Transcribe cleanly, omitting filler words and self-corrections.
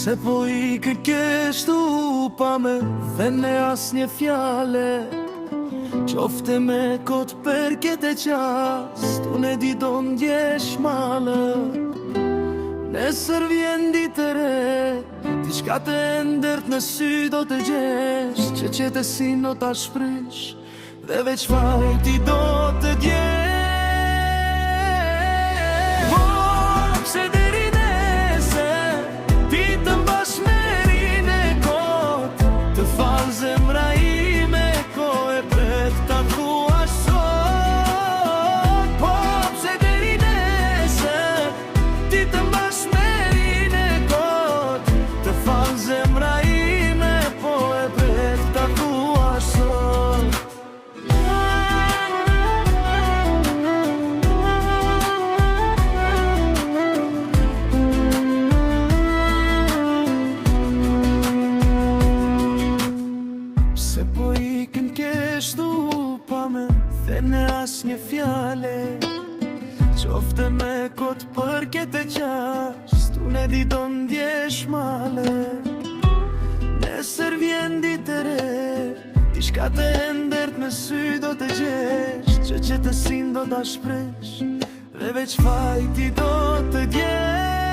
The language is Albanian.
Se po i kështu pa me thene as një fjale, qofte me kot për kete qast, unë e di do ndjesh malë. Nesër vjen ditë e re, diçka të ndërt në sy do të gjesh, që qetesin do t'a shprish, dhe veç fajti do të djesh. Po, pse deri nese, ti të mbash me rine kot, të falë zemra ime, ko e pret ta thua sot. Po, pse deri nese, ti të mbash me rine kot, të falë zemra ime, po e pret ta thua sot. Se po ikën kështu pa me thene as një fjale, qofte me kot për kete qast, unë e di do ndjesh male. Nesër vjen ditë e re, diçka të ndërt me sy do të gjesh, që qetesin do t'a shpresh, dhe veç fajti do të djesh.